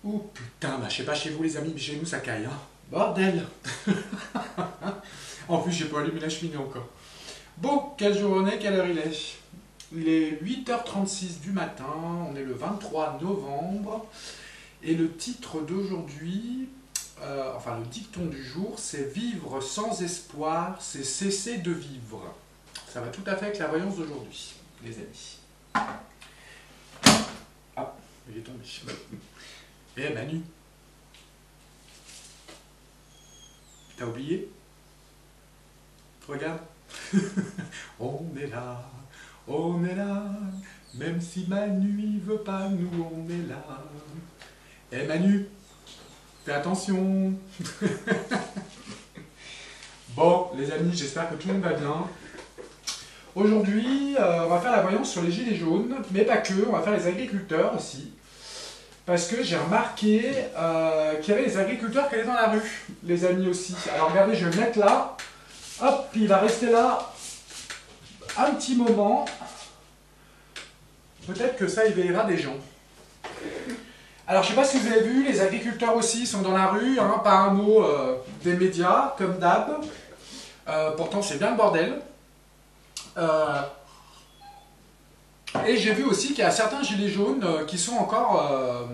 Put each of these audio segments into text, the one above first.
Oh putain, bah, je sais pas chez vous les amis, mais chez nous ça caille, hein. Bordel. En plus, j'ai pas allumé la cheminée encore. Bon, quelle journée, quelle heure il est? Il est 8h36 du matin, on est le 23 novembre, et le titre d'aujourd'hui, enfin le dicton du jour, c'est vivre sans espoir, c'est cesser de vivre. Ça va tout à fait avec la voyance d'aujourd'hui, les amis. Ah, il est tombé. Eh Manu, t'as oublié? Regarde. On est là, même si Manu il veut pas, nous on est là. Eh Manu, fais attention. Bon, les amis, j'espère que tout le monde va bien. Aujourd'hui, on va faire la voyance sur les gilets jaunes, mais pas que, on va faire les agriculteurs aussi. Parce que j'ai remarqué qu'il y avait les agriculteurs qui allaient dans la rue, les amis aussi. Alors regardez, je vais le mettre là. Hop, il va rester là un petit moment. Peut-être que ça éveillera des gens. Alors je ne sais pas si vous avez vu, les agriculteurs aussi sont dans la rue, hein, pas un mot des médias, comme d'hab. Pourtant c'est bien le bordel. Et j'ai vu aussi qu'il y a certains gilets jaunes qui sont encore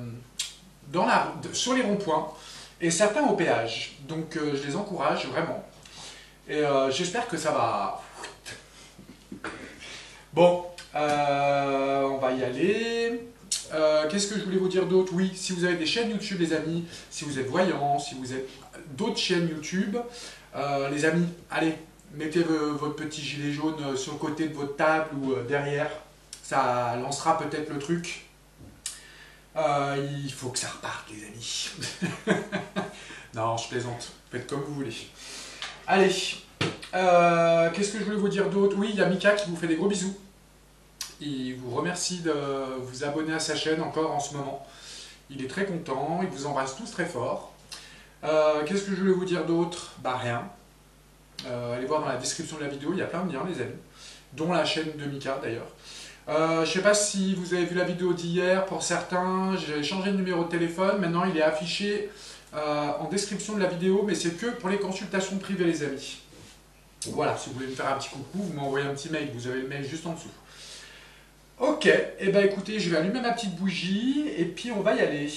sur les ronds-points et certains au péage. Donc je les encourage vraiment. Et j'espère que ça va. Bon, on va y aller. Qu'est-ce que je voulais vous dire d'autre? Oui, si vous avez des chaînes YouTube, les amis, si vous êtes voyants, si vous êtes d'autres chaînes YouTube, les amis, allez, mettez votre petit gilet jaune sur le côté de votre table ou derrière. Ça lancera peut-être le truc. Il faut que ça reparte, les amis. Non, je plaisante. Faites comme vous voulez. Allez, qu'est-ce que je voulais vous dire d'autre? Oui, il y a Mika qui vous fait des gros bisous. Il vous remercie de vous abonner à sa chaîne encore en ce moment. Il est très content, il vous embrasse tous très fort. Qu'est-ce que je voulais vous dire d'autre? Bah rien. Allez voir dans la description de la vidéo, il y a plein de liens, les amis. Dont la chaîne de Mika d'ailleurs. Je ne sais pas si vous avez vu la vidéo d'hier, pour certains, j'ai changé de numéro de téléphone, maintenant il est affiché en description de la vidéo, mais c'est que pour les consultations privées, les amis. Voilà, si vous voulez me faire un petit coucou, vous m'envoyez un petit mail, vous avez le mail juste en dessous. Ok, et eh ben écoutez, je vais allumer ma petite bougie, et puis on va y aller.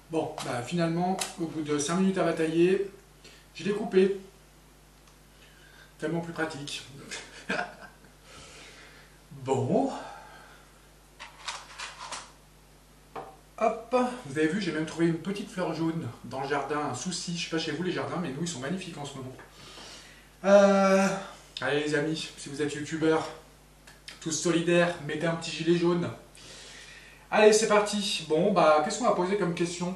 Bon, bah finalement, au bout de 5 minutes à batailler, je l'ai coupé. Tellement plus pratique. Bon. Hop, vous avez vu, j'ai même trouvé une petite fleur jaune dans le jardin, un souci. Je sais pas chez vous les jardins, mais nous ils sont magnifiques en ce moment. Allez les amis, si vous êtes youtubeurs, tous solidaires, mettez un petit gilet jaune. Allez, c'est parti. Bon, bah, qu'est-ce qu'on va poser comme question?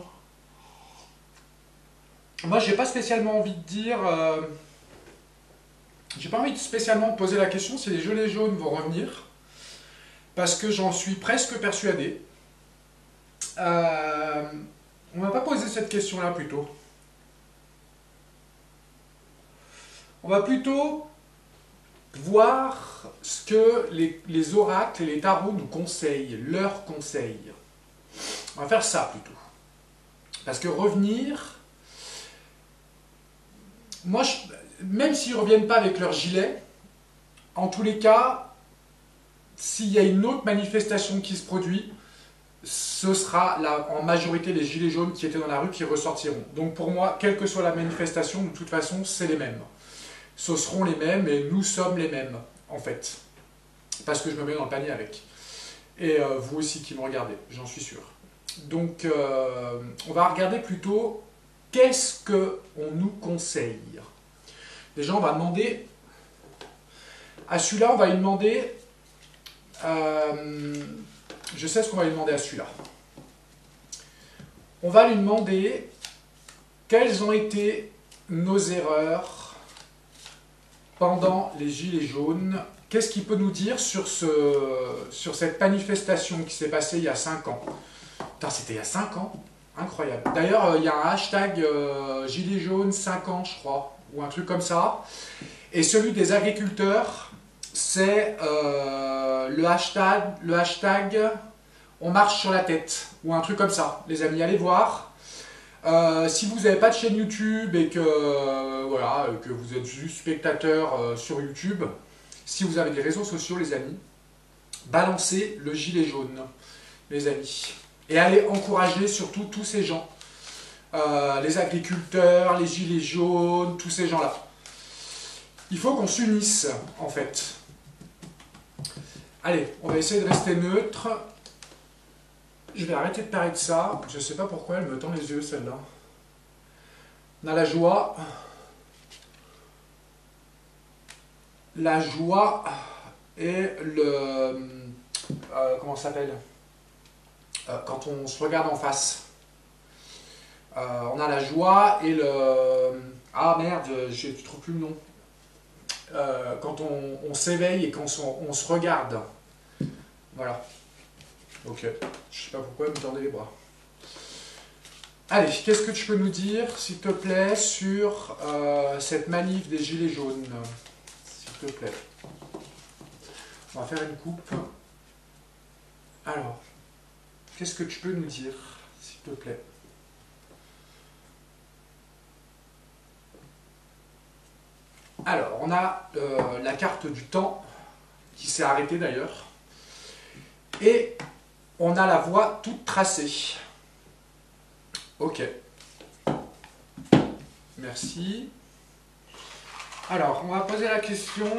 Moi, j'ai pas spécialement envie de dire... j'ai pas envie de spécialement poser la question si les gilets jaunes vont revenir. Parce que j'en suis presque persuadé. On va pas poser cette question-là plutôt. On va plutôt voir ce que les oracles et les tarots nous conseillent, leurs conseils. On va faire ça plutôt. Parce que revenir, moi, même s'ils ne reviennent pas avec leur gilet, en tous les cas, s'il y a une autre manifestation qui se produit, ce sera là, en majorité les gilets jaunes qui étaient dans la rue qui ressortiront. Donc pour moi, quelle que soit la manifestation, de toute façon, c'est les mêmes. Ce seront les mêmes et nous sommes les mêmes, en fait. Parce que je me mets dans le panier avec. Et vous aussi qui me regardez, j'en suis sûr. Donc, on va regarder plutôt qu'est-ce qu'on nous conseille. Déjà, on va demander... À celui-là, on va lui demander... je sais ce qu'on va lui demander à celui-là. On va lui demander quelles ont été nos erreurs pendant les gilets jaunes. Qu'est-ce qu'il peut nous dire sur cette manifestation qui s'est passée il y a 5 ans? Putain, c'était il y a 5 ans? Incroyable. D'ailleurs, il y a un hashtag gilets jaunes 5 ans, je crois, ou un truc comme ça. Et celui des agriculteurs, c'est le hashtag on marche sur la tête, ou un truc comme ça. Les amis, allez voir. Si vous n'avez pas de chaîne YouTube et que, voilà, que vous êtes juste spectateur sur YouTube, si vous avez des réseaux sociaux, les amis, balancez le gilet jaune, les amis. Et allez encourager surtout tous ces gens. Les agriculteurs, les gilets jaunes, tous ces gens-là. Il faut qu'on s'unisse, en fait. Allez, on va essayer de rester neutre. Je vais arrêter de parler de ça. Je ne sais pas pourquoi elle me tend les yeux, celle-là. On a la joie. La joie et le... comment ça s'appelle quand on se regarde en face. On a la joie et le... Ah merde, je ne trouve plus le nom. Quand on s'éveille et quand on se regarde. Voilà. Ok. Je sais pas pourquoi elle me tendait les bras. Allez, qu'est-ce que tu peux nous dire, s'il te plaît, sur cette manif des Gilets jaunes? S'il te plaît. On va faire une coupe. Alors, qu'est-ce que tu peux nous dire, s'il te plaît? Alors, on a la carte du temps, qui s'est arrêtée d'ailleurs, et on a la voie toute tracée. Ok. Merci. Alors, on va poser la question.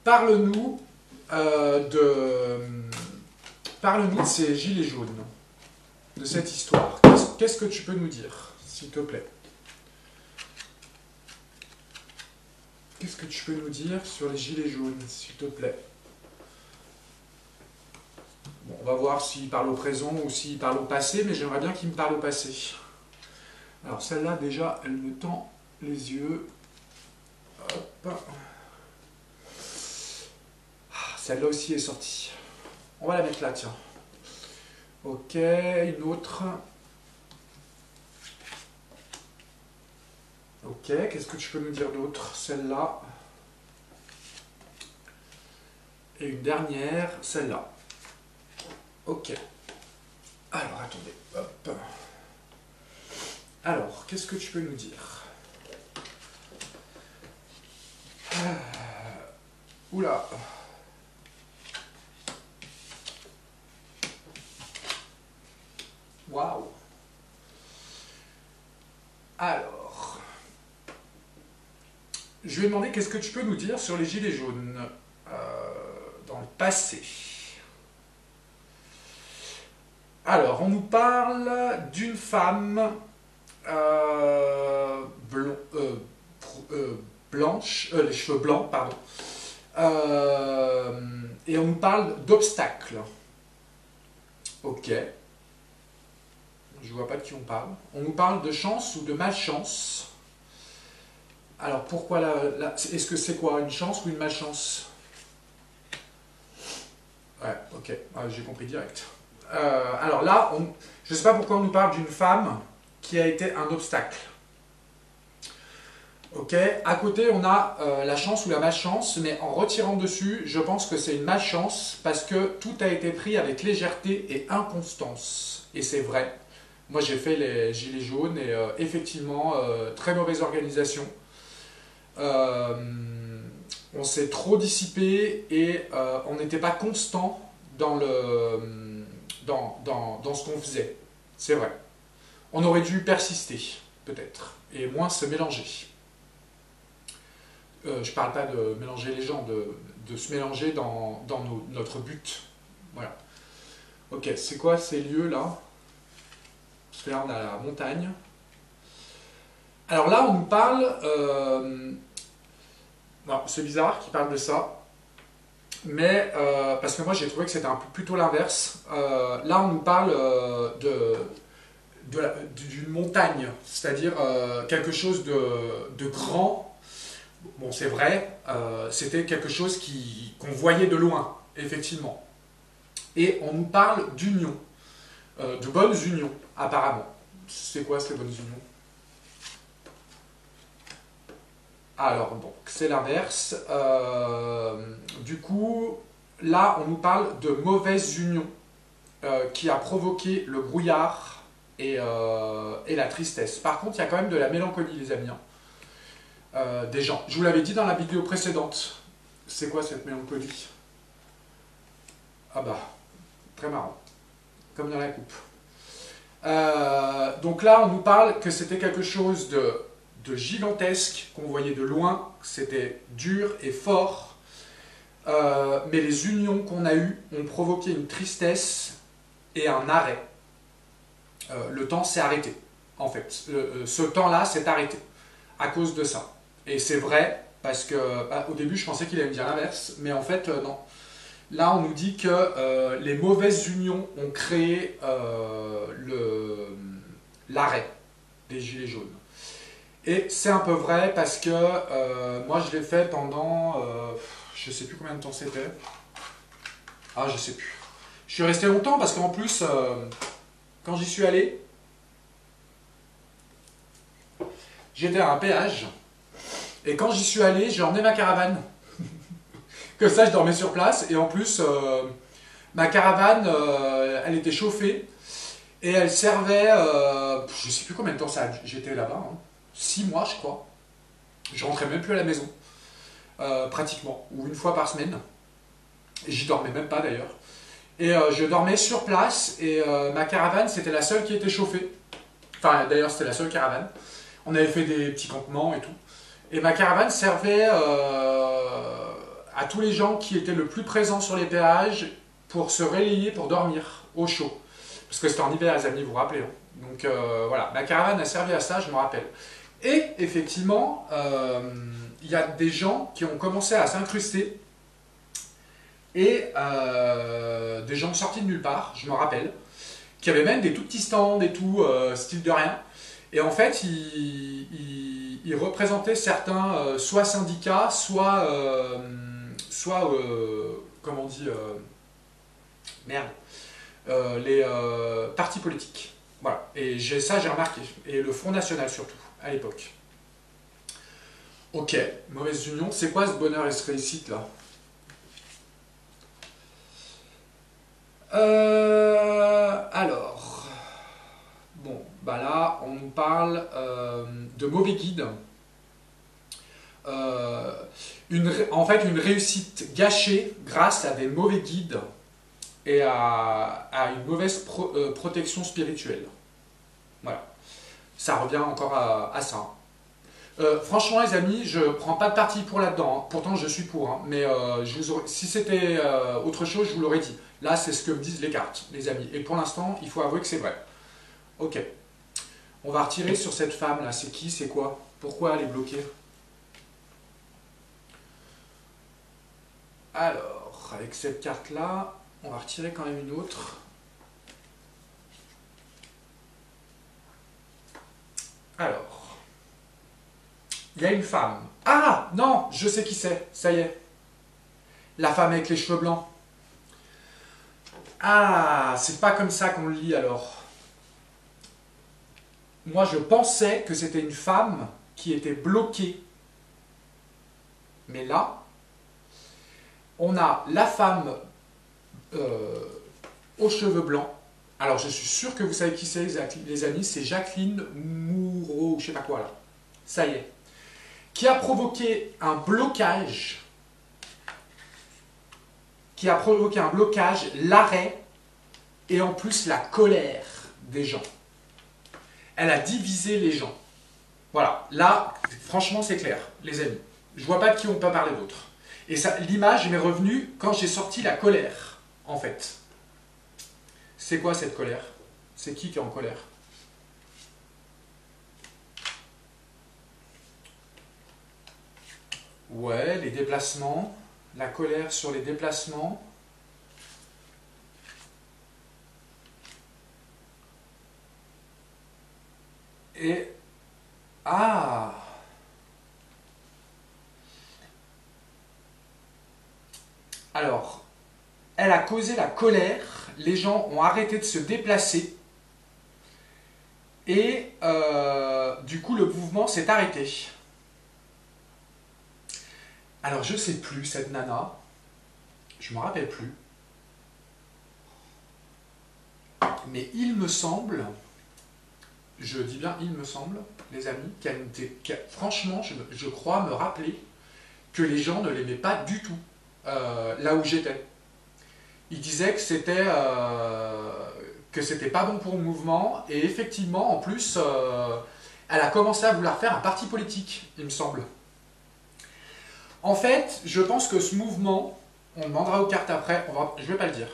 Parle-nous de ces gilets jaunes, de cette histoire. Qu'est-ce que tu peux nous dire, s'il te plaît? Qu'est-ce que tu peux nous dire sur les gilets jaunes, s'il te plaît? Bon, on va voir s'il parle au présent ou s'il parle au passé, mais j'aimerais bien qu'il me parle au passé. Alors celle-là, déjà, elle me tend les yeux. Hop. Celle-là aussi est sortie. On va la mettre là, tiens. Ok, une autre. Ok, qu'est-ce que tu peux nous dire d'autre? Celle-là. Et une dernière, celle-là. Ok. Alors, attendez. Hop. Alors, qu'est-ce que tu peux nous dire? Oula. Waouh. Alors, je vais demander qu'est-ce que tu peux nous dire sur les gilets jaunes dans le passé. Alors, on nous parle d'une femme blanche, les cheveux blancs, pardon, et on nous parle d'obstacles. Ok. Je vois pas de qui on parle. On nous parle de chance ou de malchance. Alors pourquoi est-ce que c'est quoi, une chance ou une malchance? Ouais, ok, ouais, j'ai compris direct. Alors là, je ne sais pas pourquoi on nous parle d'une femme qui a été un obstacle. Ok, à côté on a la chance ou la malchance, mais en retirant dessus, je pense que c'est une malchance parce que tout a été pris avec légèreté et inconstance. Et c'est vrai. Moi j'ai fait les gilets jaunes et effectivement, très mauvaise organisation. On s'est trop dissipé et on n'était pas constant dans ce qu'on faisait. C'est vrai. On aurait dû persister, peut-être, et moins se mélanger. Je ne parle pas de mélanger les gens, de se mélanger dans notre but. Voilà. Ok, c'est quoi ces lieux-là? Parce que là, on a la montagne. Alors là, on nous parle... non, c'est bizarre qu'ils parlent de ça. Mais, parce que moi, j'ai trouvé que c'était un peu plutôt l'inverse. Là, on nous parle d'une montagne. C'est-à-dire quelque chose de grand. Bon, c'est vrai, c'était quelque chose qu'on voyait de loin, effectivement. Et on nous parle d'union, de bonnes unions, apparemment. C'est quoi ces bonnes unions? Alors, donc, c'est l'inverse. Du coup, là, on nous parle de mauvaise union qui a provoqué le brouillard et la tristesse. Par contre, il y a quand même de la mélancolie, les amis, hein. Des gens. Je vous l'avais dit dans la vidéo précédente. C'est quoi cette mélancolie? Ah bah, très marrant. Comme dans la coupe. Donc là, on nous parle que c'était quelque chose de gigantesque, qu'on voyait de loin, que c'était dur et fort, mais les unions qu'on a eues ont provoqué une tristesse et un arrêt. Le temps s'est arrêté, en fait. Ce temps-là s'est arrêté à cause de ça. Et c'est vrai, parce que au début, je pensais qu'il allait me dire l'inverse, mais en fait, non. Là, on nous dit que les mauvaises unions ont créé l'arrêt des gilets jaunes. Et c'est un peu vrai parce que moi, je l'ai fait pendant, je sais plus combien de temps c'était. Ah, je sais plus. Je suis resté longtemps parce qu'en plus, quand j'y suis allé, j'étais à un péage. Et quand j'y suis allé, j'ai emmené ma caravane. Comme ça, je dormais sur place. Et en plus, ma caravane, elle était chauffée. Et elle servait, je ne sais plus combien de temps j'étais là-bas. Hein. 6 mois, je crois. Je rentrais même plus à la maison. Pratiquement. Ou une fois par semaine. Et j'y dormais même pas d'ailleurs. Et je dormais sur place. Et ma caravane, c'était la seule qui était chauffée. Enfin, d'ailleurs, c'était la seule caravane. On avait fait des petits campements et tout. Et ma caravane servait à tous les gens qui étaient le plus présents sur les péages pour se relayer, pour dormir au chaud. Parce que c'était en hiver, les amis, vous vous rappelez. Hein. Donc voilà, ma caravane a servi à ça, je me rappelle. Et effectivement, il y a des gens qui ont commencé à s'incruster. Et des gens sortis de nulle part, je me rappelle, qui avaient même des tout petits stands et tout, style de rien. Et en fait, ils représentaient certains, soit syndicats, soit comment on dit, merde, les partis politiques. Voilà, et ça j'ai remarqué, et le Front National surtout, à l'époque. Ok, mauvaise union, c'est quoi ce bonheur et ce réussite là? Alors, bon, bah là, on nous parle de mauvais guides. En fait, une réussite gâchée grâce à des mauvais guides et à une mauvaise protection spirituelle. Voilà. Ça revient encore à ça. Franchement, les amis, je prends pas de parti pour là-dedans. Hein. Pourtant, je suis pour. Hein. Mais si c'était autre chose, je vous l'aurais dit. Là, c'est ce que me disent les cartes, les amis. Et pour l'instant, il faut avouer que c'est vrai. Ok. On va retirer sur cette femme-là. C'est qui? C'est quoi? Pourquoi elle est bloquée? Alors, avec cette carte-là, on va retirer quand même une autre. Alors, il y a une femme. Ah, non, je sais qui c'est, ça y est. La femme avec les cheveux blancs. Ah, c'est pas comme ça qu'on le lit alors. Moi, je pensais que c'était une femme qui était bloquée. Mais là, on a la femme aux cheveux blancs. Alors, je suis sûr que vous savez qui c'est, les amis. C'est Jacqueline Moureau, je sais pas quoi là. Ça y est. Qui a provoqué un blocage. Qui a provoqué un blocage, l'arrêt et en plus la colère des gens. Elle a divisé les gens. Voilà. Là, franchement, c'est clair, les amis. Je vois pas de qui on peut parler d'autre. Et l'image m'est revenue quand j'ai sorti la colère, en fait. C'est quoi cette colère? C'est qui est en colère? Ouais, les déplacements. La colère sur les déplacements. Et... Ah! Alors, elle a causé la colère, les gens ont arrêté de se déplacer, et du coup le mouvement s'est arrêté. Alors je sais plus, cette nana, je me rappelle plus, mais il me semble, je dis bien il me semble, les amis, franchement, je crois me rappeler que les gens ne l'aimaient pas du tout, là où j'étais. Ils disaient que c'était pas bon pour le mouvement, et effectivement, en plus, elle a commencé à vouloir faire un parti politique, il me semble. En fait, je pense que ce mouvement, on demandera aux cartes après, je vais pas le dire.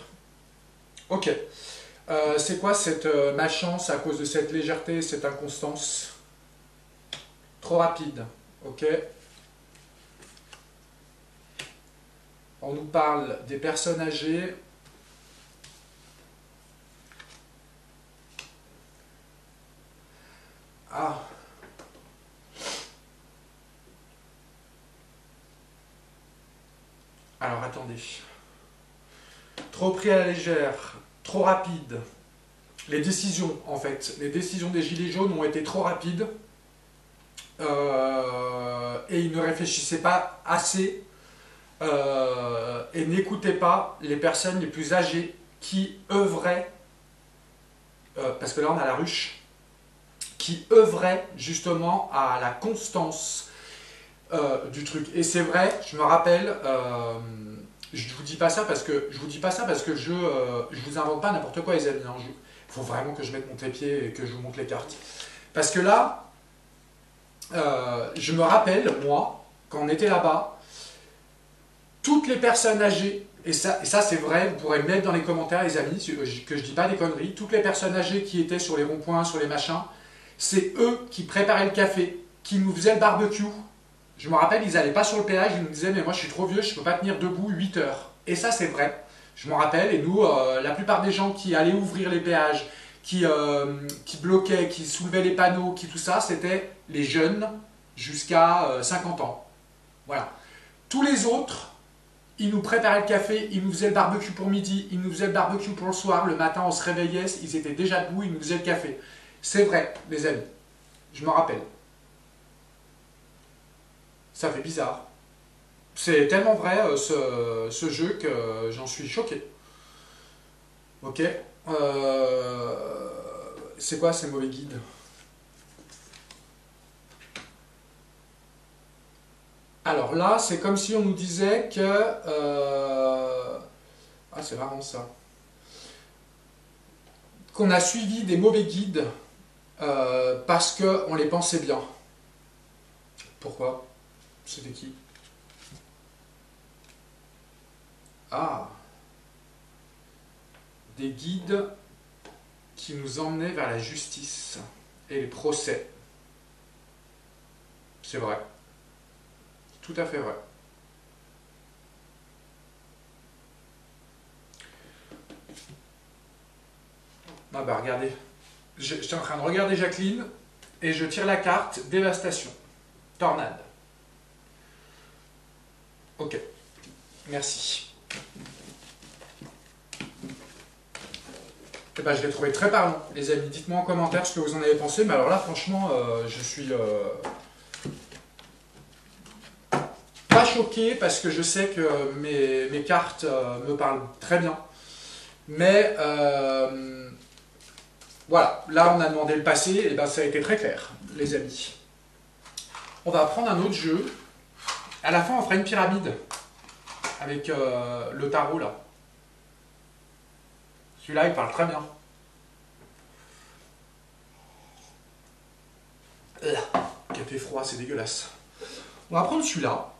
Ok. C'est quoi cette malchance à cause de cette légèreté, cette inconstance? Trop rapide. Ok. On nous parle des personnes âgées. Ah. Alors attendez. Trop pris à la légère, trop rapide. Les décisions, en fait, les décisions des Gilets jaunes ont été trop rapides et ils ne réfléchissaient pas assez et n'écoutaient pas les personnes les plus âgées qui œuvraient, parce que là on a la ruche, qui œuvraient justement à la constance du truc. Et c'est vrai, je me rappelle, je vous dis pas ça parce que je vous invente pas n'importe quoi les amis. Il faut vraiment que je mette mon trépied et que je vous montre les cartes. Parce que là, je me rappelle, moi, quand on était là-bas, toutes les personnes âgées, et ça c'est vrai, vous pourrez me mettre dans les commentaires les amis, que je dis pas des conneries, toutes les personnes âgées qui étaient sur les ronds-points, sur les machins, c'est eux qui préparaient le café, qui nous faisaient le barbecue. Je me rappelle, ils n'allaient pas sur le péage, ils nous disaient mais moi je suis trop vieux, je ne peux pas tenir debout 8 heures. Et ça c'est vrai, je me rappelle, et nous, la plupart des gens qui allaient ouvrir les péages, qui bloquaient, qui soulevaient les panneaux, qui tout ça, c'était les jeunes jusqu'à 50 ans. Voilà. Tous les autres, ils nous préparaient le café, ils nous faisaient le barbecue pour midi, ils nous faisaient le barbecue pour le soir, le matin on se réveillait, ils étaient déjà debout, ils nous faisaient le café. C'est vrai, les amis, je me rappelle. Ça fait bizarre. C'est tellement vrai ce jeu que j'en suis choqué. Ok. C'est quoi ces mauvais guides? Alors là, c'est comme si on nous disait que... Ah, c'est marrant ça. Qu'on a suivi des mauvais guides parce qu'on les pensait bien. Pourquoi? C'était qui? Ah, des guides qui nous emmenaient vers la justice et les procès. C'est vrai. Tout à fait vrai. Ah bah regardez. J'étais en train de regarder Jacqueline et je tire la carte dévastation. Tornade. Ok. Merci. Eh ben, je l'ai trouvé très parlant, les amis. Dites-moi en commentaire ce que vous en avez pensé. Mais alors là, franchement, je suis pas choqué parce que je sais que mes cartes me parlent très bien. Mais voilà, là on a demandé le passé, et ben ça a été très clair, les amis. On va prendre un autre jeu. À la fin, on fera une pyramide avec le tarot là. Celui-là, il parle très bien. Café froid, c'est dégueulasse. On va prendre celui-là.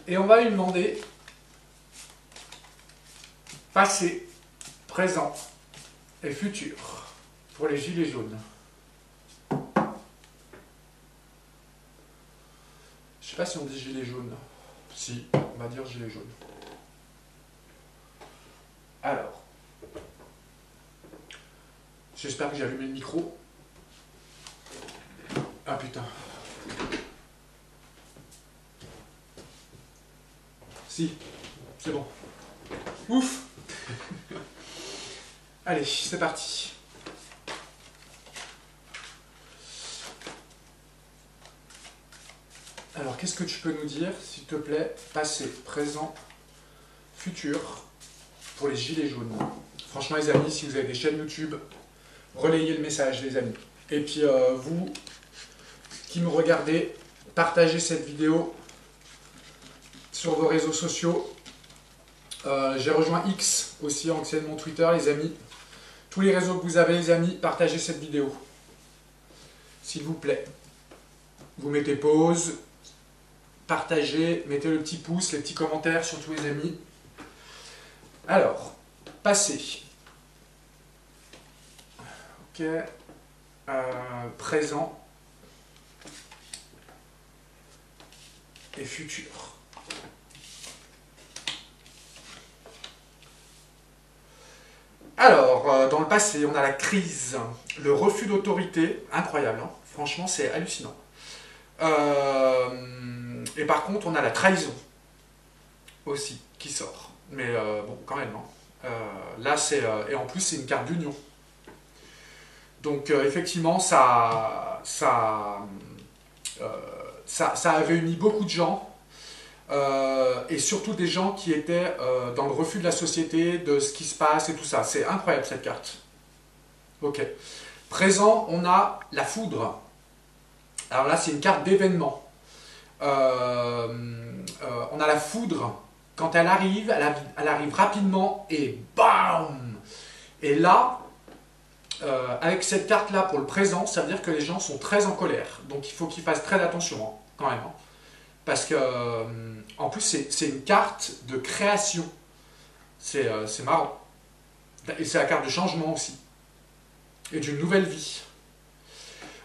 Et on va lui demander passé, présent et futur pour les gilets jaunes. Je sais pas si on dit gilets jaunes. Si, on va dire gilets jaunes. Alors, j'espère que j'ai allumé le micro. Ah putain. Si, c'est bon. Ouf. Allez, c'est parti. Alors, qu'est-ce que tu peux nous dire, s'il te plaît, passé, présent, futur, pour les gilets jaunes? Franchement, les amis, si vous avez des chaînes YouTube, relayez le message, les amis. Et puis, vous qui me regardez, partagez cette vidéo sur vos réseaux sociaux. J'ai rejoint X, aussi anciennement Twitter, les amis. Tous les réseaux que vous avez, les amis, partagez cette vidéo. S'il vous plaît. Vous mettez pause, partagez, mettez le petit pouce, les petits commentaires, surtout les amis. Alors, passé. Ok. Présent. Et futur. Alors, dans le passé, on a la crise, le refus d'autorité, incroyable, hein. Franchement, c'est hallucinant. Et par contre, on a la trahison aussi qui sort. Mais bon, quand même, hein. Là, c'est et en plus, c'est une carte d'union. Donc, effectivement, ça a réuni beaucoup de gens. Et surtout des gens qui étaient dans le refus de la société, de ce qui se passe et tout ça. C'est incroyable cette carte. Ok. Présent, on a la foudre. Alors là, c'est une carte d'événement. On a la foudre. Quand elle arrive rapidement et bam! Et là, avec cette carte-là pour le présent, ça veut dire que les gens sont très en colère. Donc il faut qu'ils fassent très attention, hein, quand même. Hein. Parce que, en plus, c'est une carte de création. C'est marrant. Et c'est la carte de changement aussi. Et d'une nouvelle vie.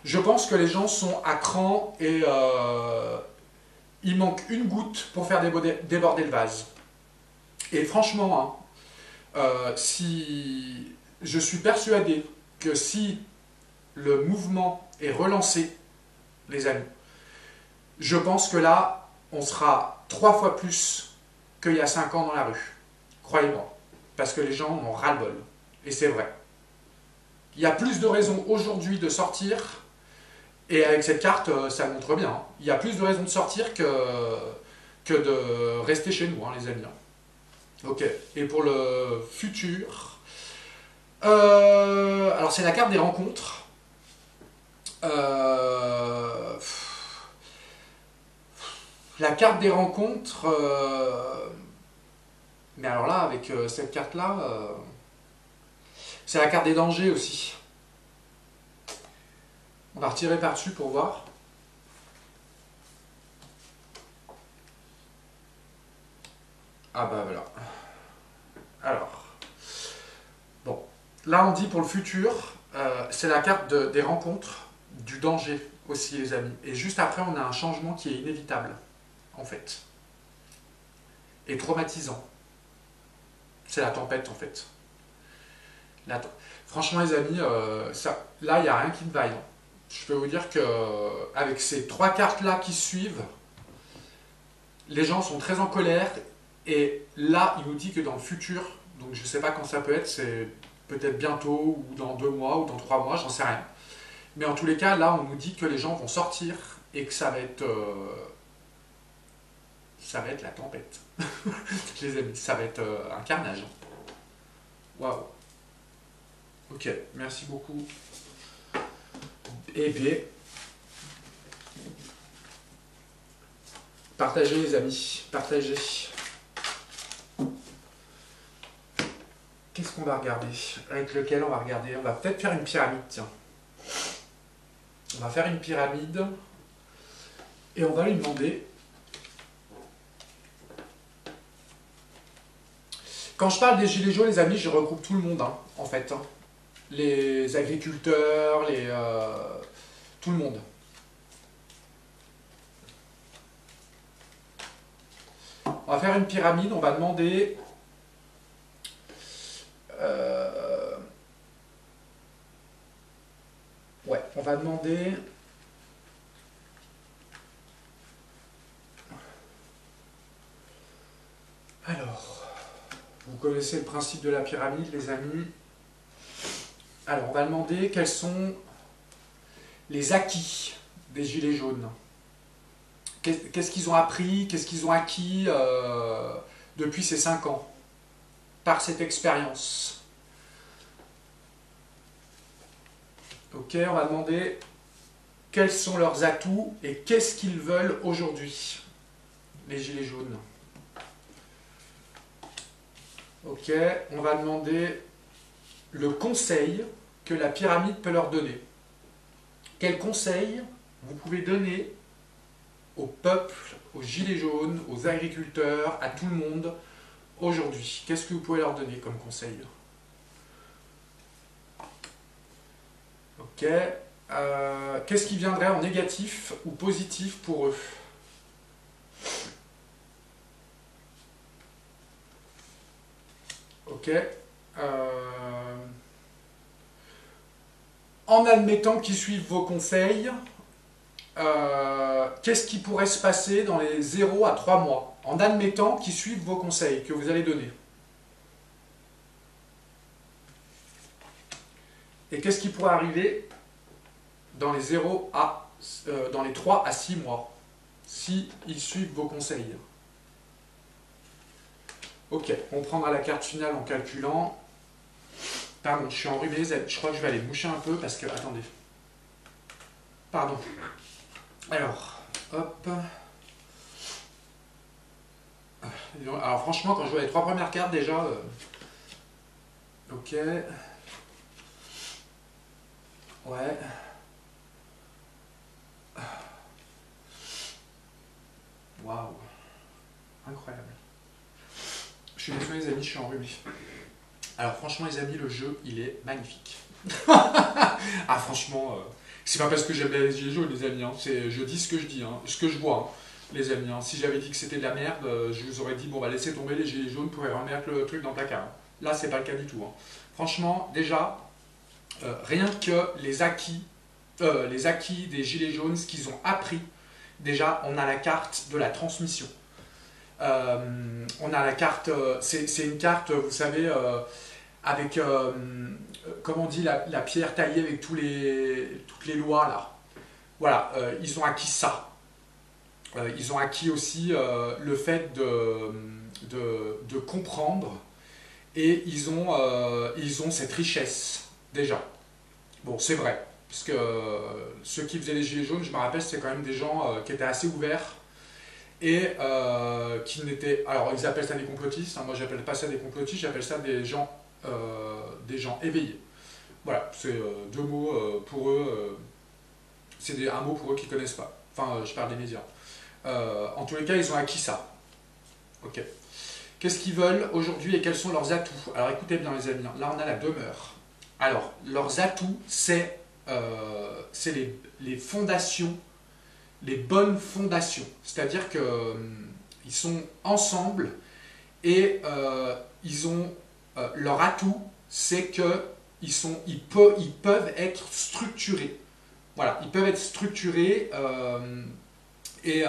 Je pense que les gens sont à cran et il manque une goutte pour faire déborder le vase. Et franchement, hein, si je suis persuadé que si le mouvement est relancé, les amis, je pense que là, on sera 3 fois plus qu'il y a 5 ans dans la rue. Croyez-moi. Parce que les gens en ont ras-le-bol. Et c'est vrai. Il y a plus de raisons aujourd'hui de sortir. Et avec cette carte, ça montre bien. Hein. Il y a plus de raisons de sortir que de rester chez nous, hein, les amis. Ok. Et pour le futur... alors, c'est la carte des rencontres. La carte des rencontres, mais alors là, avec cette carte-là, c'est la carte des dangers aussi. On va retirer par-dessus pour voir. Ah bah voilà. Alors, bon, là on dit pour le futur, c'est la carte des rencontres, du danger aussi les amis. Et juste après, on a un changement qui est inévitable. En fait, et traumatisant. C'est la tempête, en fait. Franchement, les amis, là, il n'y a rien qui ne vaille. Je peux vous dire qu'avec ces 3 cartes-là qui suivent, les gens sont très en colère, et là, il nous dit que dans le futur, donc je ne sais pas quand ça peut être, c'est peut-être bientôt, ou dans 2 mois, ou dans 3 mois, j'en sais rien. Mais en tous les cas, là, on nous dit que les gens vont sortir, et que ça va être la tempête. Les amis, ça va être un carnage. Waouh. Ok, merci beaucoup. Et bien, partagez les amis, partagez. Qu'est-ce qu'on va regarder? Avec lequel on va regarder? On va peut-être faire une pyramide, tiens. On va faire une pyramide. Et on va lui demander... Quand je parle des gilets jaunes, les amis, je regroupe tout le monde, hein, en fait. Hein. Les agriculteurs, tout le monde. On va faire une pyramide, on va demander... Ouais, on va demander... Alors... Vous connaissez le principe de la pyramide, les amis. Alors, on va demander quels sont les acquis des gilets jaunes. Qu'est-ce qu'ils ont appris, qu'est-ce qu'ils ont acquis depuis ces 5 ans, par cette expérience. Ok, on va demander quels sont leurs atouts et qu'est-ce qu'ils veulent aujourd'hui, les gilets jaunes. Ok, on va demander le conseil que la pyramide peut leur donner. Quel conseil vous pouvez donner au peuple, aux gilets jaunes, aux agriculteurs, à tout le monde aujourd'hui? Qu'est-ce que vous pouvez leur donner comme conseil? Ok. Qu'est-ce qui viendrait en négatif ou positif pour eux? Ok. En admettant qu'ils suivent vos conseils, qu'est-ce qui pourrait se passer dans les 0 à 3 mois? En admettant qu'ils suivent vos conseils que vous allez donner. Et qu'est-ce qui pourrait arriver dans les dans les 3 à 6 mois, si ils suivent vos conseils? Ok, on prendra la carte finale en calculant. Pardon, je suis enrhumé, je crois que je vais aller me moucher un peu parce que... Attendez. Pardon. Alors, hop. Alors franchement, quand je vois les 3 premières cartes déjà... Ok. Ouais. Waouh. Incroyable. Je suis désolé les amis, je suis enrhumé. Alors franchement les amis, le jeu, il est magnifique. Ah franchement, c'est pas parce que j'aime les gilets jaunes les amis, hein. Je dis ce que je dis, hein, ce que je vois, hein, les amis. Hein. Si j'avais dit que c'était de la merde, je vous aurais dit, bon bah laissez tomber les gilets jaunes, vous pourrez remettre le truc dans le placard. Là c'est pas le cas du tout. Hein. Franchement, déjà, rien que les acquis des gilets jaunes, ce qu'ils ont appris, déjà on a la carte de la transmission. On a la carte, c'est une carte, vous savez, avec, comment on dit, la pierre taillée avec toutes les lois là. Voilà, ils ont acquis ça. Ils ont acquis aussi le fait de comprendre et ils ont cette richesse déjà. Bon, c'est vrai, parce que ceux qui faisaient les gilets jaunes, je me rappelle, c'était quand même des gens qui étaient assez ouverts et qui n'étaient... Alors, ils appellent ça des complotistes, hein, moi j'appelle pas ça des complotistes, j'appelle ça des gens éveillés. Voilà, c'est 2 mots pour eux, c'est un mot pour eux qu'ils ne connaissent pas. Enfin, je parle des médias. En tous les cas, ils ont acquis ça. Ok. Qu'est-ce qu'ils veulent aujourd'hui et quels sont leurs atouts? Alors écoutez bien les amis, là on a la demeure. Alors, leurs atouts, c'est les fondations, les bonnes fondations. C'est-à-dire qu'ils sont ensemble et ils ont leur atout, c'est qu'ils peuvent être structurés. Voilà, ils peuvent être structurés et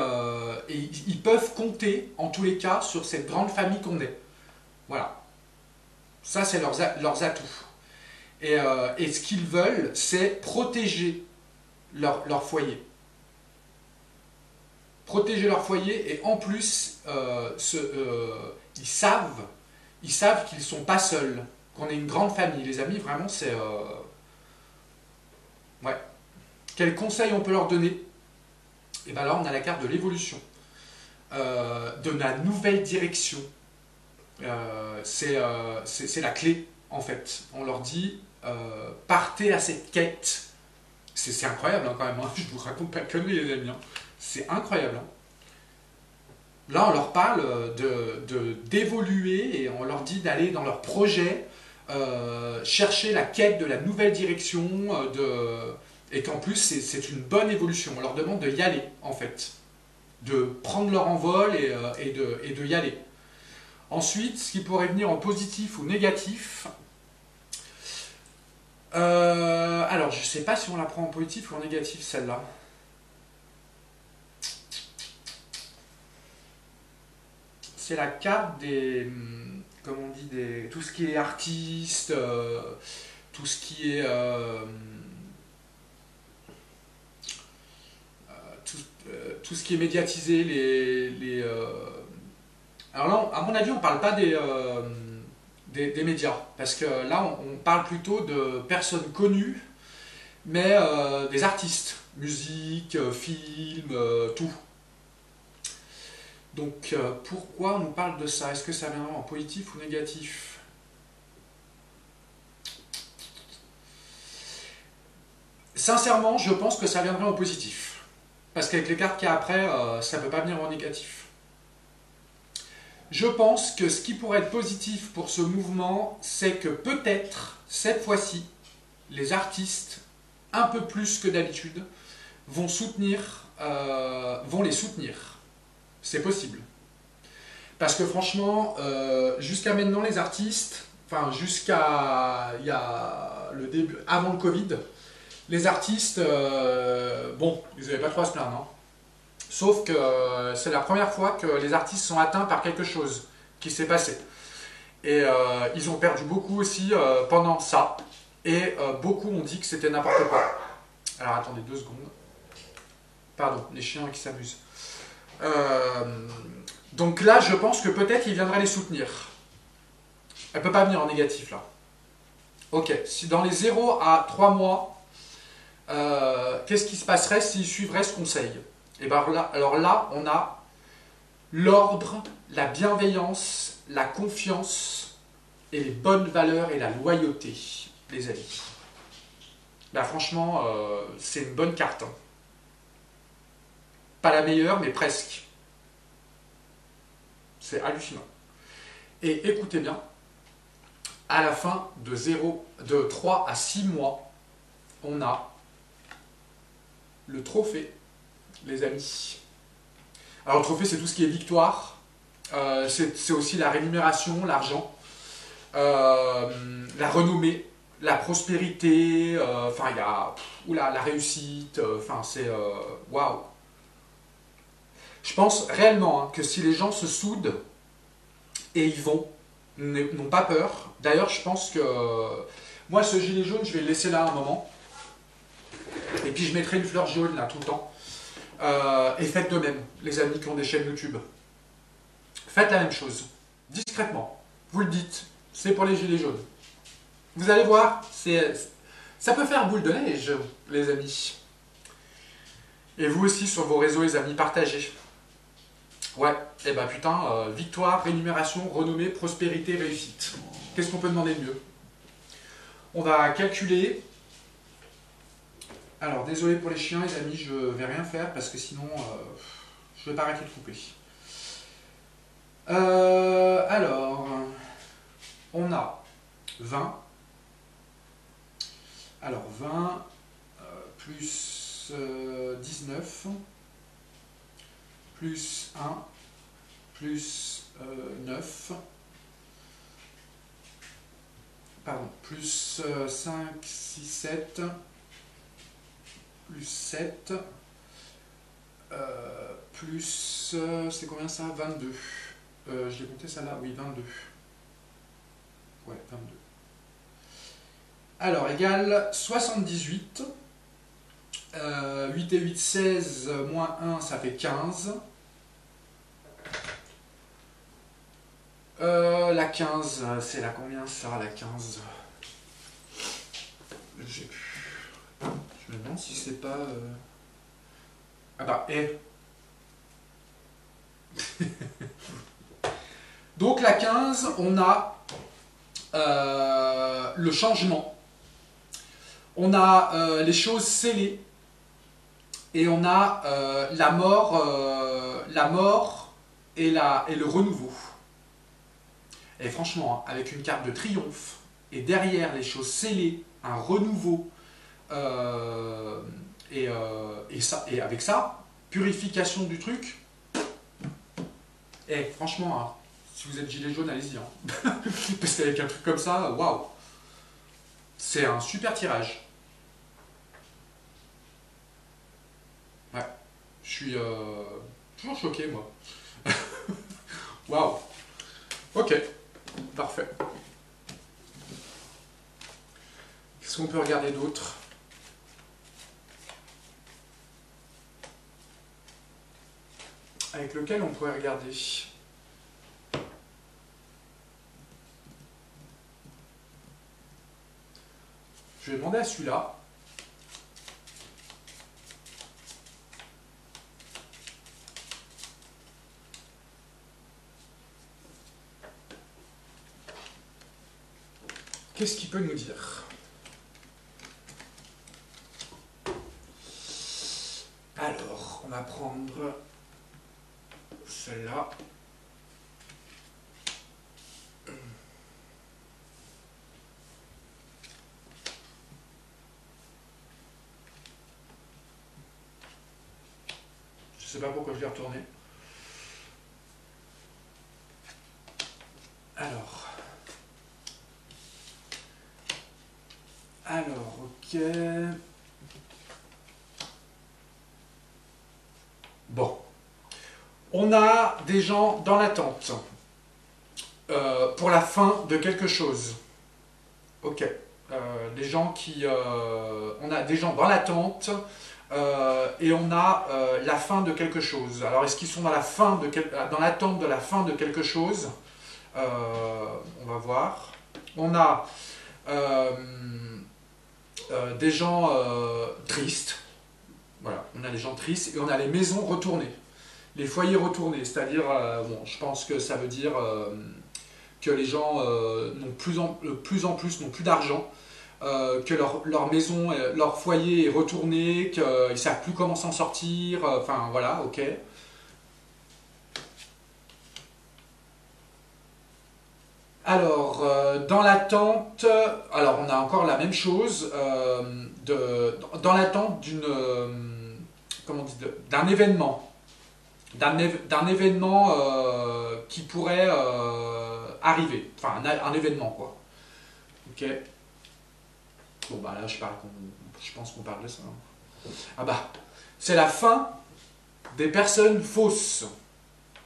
ils peuvent compter en tous les cas sur cette grande famille qu'on est. Voilà, ça c'est leurs atouts. Et ce qu'ils veulent, c'est protéger leur foyer. Protéger leur foyer et en plus, ils savent qu'ils ne sont pas seuls, qu'on est une grande famille. Les amis, vraiment, c'est... Ouais. Quels conseils on peut leur donner? Et bien là, on a la carte de l'évolution, de la nouvelle direction. C'est la clé, en fait. On leur dit, partez à cette quête. C'est incroyable hein, quand même, hein. Je vous raconte pas de conneries les amis. Hein. C'est incroyable. Hein. Là, on leur parle d'évoluer et on leur dit d'aller dans leur projet, chercher la quête de la nouvelle direction, et qu'en plus, c'est une bonne évolution. On leur demande de y aller, en fait. De prendre leur envol et de y aller. Ensuite, ce qui pourrait venir en positif ou négatif... alors, je ne sais pas si on la prend en positif ou en négatif, celle-là. C'est la carte des... Comment on dit tout ce qui est artiste, tout ce qui est... tout ce qui est médiatisé, alors là, à mon avis, on ne parle pas des médias, parce que là, on parle plutôt de personnes connues, mais des artistes, musique, film, tout. Donc, pourquoi on nous parle de ça? Est-ce que ça vient en positif ou négatif? Sincèrement, je pense que ça viendrait en positif. Parce qu'avec les cartes qu'il y a après, ça ne peut pas venir en négatif. Je pense que ce qui pourrait être positif pour ce mouvement, c'est que peut-être, cette fois-ci, les artistes, un peu plus que d'habitude, vont les soutenir. C'est possible. Parce que franchement, jusqu'à maintenant, les artistes, enfin jusqu'à il y a le début, avant le Covid, les artistes, bon, ils n'avaient pas trop à se plaindre. Hein. Sauf que c'est la première fois que les artistes sont atteints par quelque chose qui s'est passé. Et ils ont perdu beaucoup aussi pendant ça. Et beaucoup ont dit que c'était n'importe quoi. Alors attendez 2 secondes. Pardon, les chiens qui s'amusent. Donc là, je pense que peut-être il viendra les soutenir. Elle ne peut pas venir en négatif là. Ok, si dans les 0 à 3 mois, qu'est-ce qui se passerait s'ils suivraient ce conseil? Et ben là, alors là, on a l'ordre, la bienveillance, la confiance et les bonnes valeurs et la loyauté, les amis. Là, franchement, c'est une bonne carte. Hein. Pas la meilleure, mais presque. C'est hallucinant. Et écoutez bien, à la fin de 3 à 6 mois, on a le trophée, les amis. Alors le trophée, c'est tout ce qui est victoire. C'est aussi la rémunération, l'argent, la renommée, la prospérité, enfin il y a la réussite, enfin c'est waouh. Je pense réellement hein, que si les gens se soudent et ils vont, n'ont pas peur. D'ailleurs, je pense que moi, ce gilet jaune, je vais le laisser là un moment. Et puis, je mettrai une fleur jaune là tout le temps. Et faites de même, les amis qui ont des chaînes YouTube. Faites la même chose, discrètement. Vous le dites, c'est pour les gilets jaunes. Vous allez voir, ça peut faire boule de neige, les amis. Et vous aussi, sur vos réseaux, les amis, partagez. Ouais, et bah putain, victoire, rémunération, renommée, prospérité, réussite. Qu'est-ce qu'on peut demander de mieux? On va calculer. Alors, désolé pour les chiens, les amis, je vais rien faire parce que sinon, je vais pas arrêter de couper. Alors, on a 20. Alors, 20 plus 19. Plus 1, plus 9, pardon, plus 5, 6, 7, plus 7, plus, c'est combien ça? 22. Je l'ai compté ça là, oui, 22. Ouais, 22. Alors, égale 78. 8 et 8, 16, moins 1, ça fait 15. La 15, c'est la combien ça, la 15? Je me demande si c'est pas... Ah bah, Donc la 15, on a le changement. On a les choses scellées. Et on a la mort et le renouveau. Et franchement, hein, avec une carte de triomphe, et derrière les choses scellées, un renouveau, et avec ça, purification du truc. Et franchement, hein, si vous êtes gilet jaune, allez-y. Hein. Parce qu'avec un truc comme ça, waouh! C'est un super tirage. Ouais, je suis toujours choqué, moi. Waouh! Ok, parfait. Qu'est-ce qu'on peut regarder d'autre? avec lequel on pourrait regarder. Je vais demander à celui-là. Qu'est-ce qu'il peut nous dire? Alors, on va prendre celle-là. Je sais pas pourquoi je l'ai retourné. Alors, ok. Bon. On a des gens dans l'attente pour la fin de quelque chose. Ok. Des gens qui... on a des gens dans l'attente et on a la fin de quelque chose. Alors, est-ce qu'ils sont dans dans l'attente de la fin de quelque chose? On va voir. On a des gens tristes. Voilà, on a les gens tristes et on a les maisons retournées. Les foyers retournés, c'est-à-dire, bon, je pense que ça veut dire que les gens n'ont plus en plus n'ont plus d'argent, que leur maison, leur foyer est retourné, qu'ils ne savent plus comment s'en sortir, enfin voilà, ok. Alors, dans l'attente, alors on a encore la même chose, dans l'attente d'un événement. D'un événement qui pourrait arriver. Enfin, un événement, quoi. Ok. Bon, bah là, je pense qu'on parle de ça. Hein. Ah bah, c'est la fin des personnes fausses.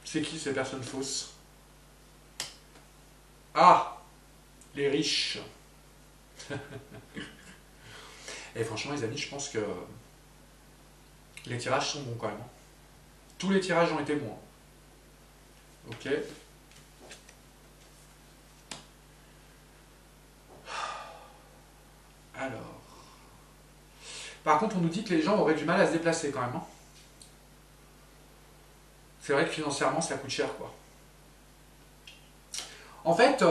C'est qui ces personnes fausses? Ah, les riches. Et franchement, les amis, je pense que les tirages sont bons quand même. Tous les tirages ont été bons. Ok. Alors. Par contre, on nous dit que les gens auraient du mal à se déplacer quand même. Hein. C'est vrai que financièrement, ça coûte cher, quoi. En fait,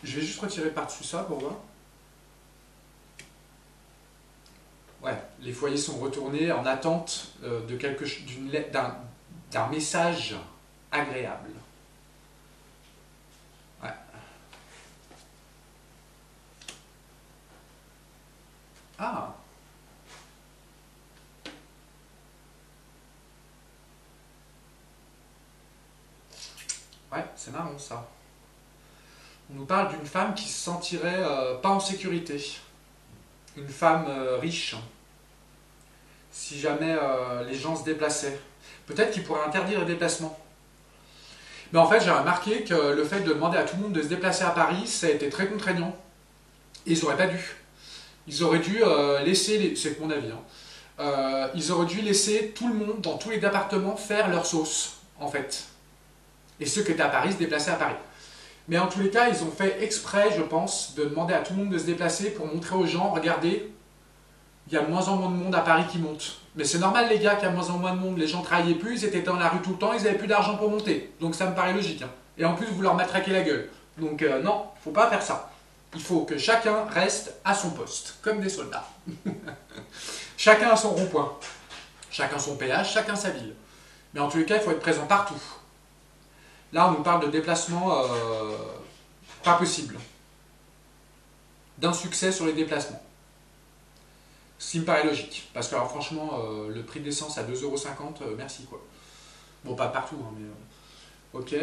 je vais juste retirer par-dessus ça pour voir. Ouais, les foyers sont retournés en attente d'un message agréable. Ouais. Ah. Ouais, c'est marrant ça. On nous parle d'une femme qui se sentirait pas en sécurité. Une femme riche. Si jamais les gens se déplaçaient. Peut-être qu'ils pourraient interdire les déplacements. Mais en fait, j'ai remarqué que le fait de demander à tout le monde de se déplacer à Paris, ça a été très contraignant. Et ils n'auraient pas dû. Ils auraient dû laisser, c'est mon avis, hein. Ils auraient dû laisser tout le monde, dans tous les départements, faire leur sauce, en fait. Et ceux qui étaient à Paris se déplacer à Paris. Mais en tous les cas, ils ont fait exprès, je pense, de demander à tout le monde de se déplacer pour montrer aux gens, regardez, il y a de moins en moins de monde à Paris qui monte. Mais c'est normal les gars qu'il y a de moins en moins de monde, les gens ne travaillaient plus, ils étaient dans la rue tout le temps, ils n'avaient plus d'argent pour monter. Donc ça me paraît logique. Hein. Et en plus, vous leur matraquez la gueule. Donc non, il ne faut pas faire ça. Il faut que chacun reste à son poste, comme des soldats. Chacun a son rond-point, chacun son péage, chacun sa ville. Mais en tous les cas, il faut être présent partout. Là, on nous parle de déplacement pas possible. D'un succès sur les déplacements. Ce qui me paraît logique. Parce que, alors, franchement, le prix de l'essence à 2,50 €, merci quoi. Bon, pas partout, hein, mais. Ok.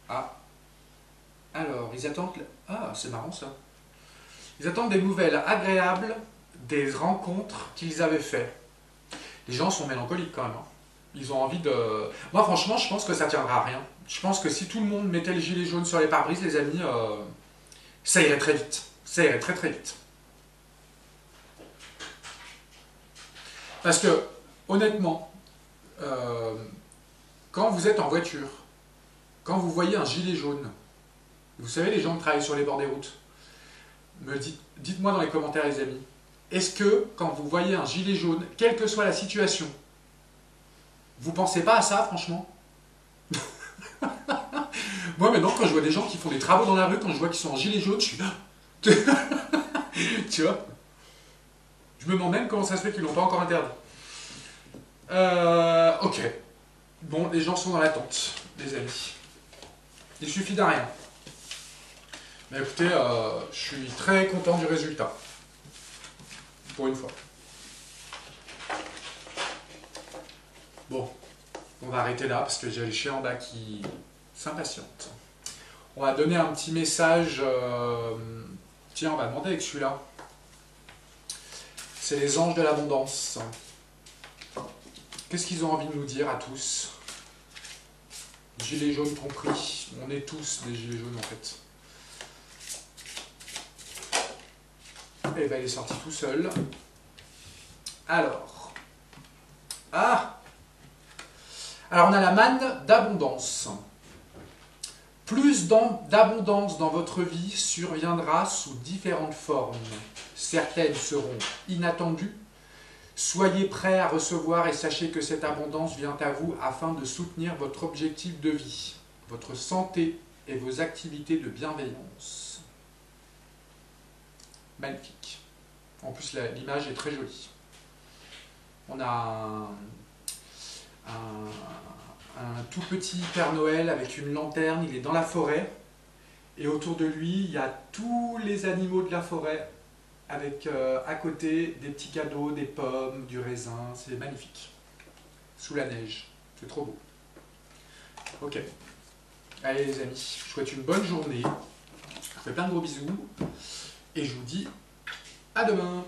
Ah. Alors, ils attendent. Ah, c'est marrant ça. Ils attendent des nouvelles agréables des rencontres qu'ils avaient faites. Les gens sont mélancoliques quand même. Hein. Ils ont envie de... Moi, franchement, je pense que ça tiendra à rien. Je pense que si tout le monde mettait les gilets jaunes sur les pare-brises, les amis, ça irait très vite. Ça irait très très vite. Parce que, honnêtement, quand vous êtes en voiture, quand vous voyez un gilet jaune, vous savez, les gens qui travaillent sur les bords des routes, dites-moi dans les commentaires, les amis, est-ce que, quand vous voyez un gilet jaune, quelle que soit la situation, vous pensez pas à ça, franchement? Moi, maintenant, quand je vois des gens qui font des travaux dans la rue, quand je vois qu'ils sont en gilet jaune, je suis là. Tu vois? Je me demande même comment ça se fait qu'ils l'ont pas encore interdit. Ok. Bon, les gens sont dans l'attente, les amis. Il suffit d'un rien. Mais écoutez, je suis très content du résultat. Pour une fois. Bon, on va arrêter là parce que j'ai les chiens en bas qui s'impatientent. On va donner un petit message. Tiens, on va demander avec celui-là. C'est les anges de l'abondance. Qu'est-ce qu'ils ont envie de nous dire à tous? Gilets jaunes compris. On est tous des gilets jaunes en fait. Et ben il est sorti tout seul. Alors. Ah! Alors on a la manne d'abondance. Plus d'abondance dans votre vie surviendra sous différentes formes. Certaines seront inattendues. Soyez prêts à recevoir et sachez que cette abondance vient à vous afin de soutenir votre objectif de vie, votre santé et vos activités de bienveillance. Magnifique. En plus, l'image est très jolie. On a un tout petit Père Noël avec une lanterne, il est dans la forêt. Et autour de lui, il y a tous les animaux de la forêt avec à côté des petits cadeaux, des pommes, du raisin. C'est magnifique. Sous la neige. C'est trop beau. Ok. Allez les amis, je vous souhaite une bonne journée. Je vous fais plein de gros bisous. Et je vous dis à demain.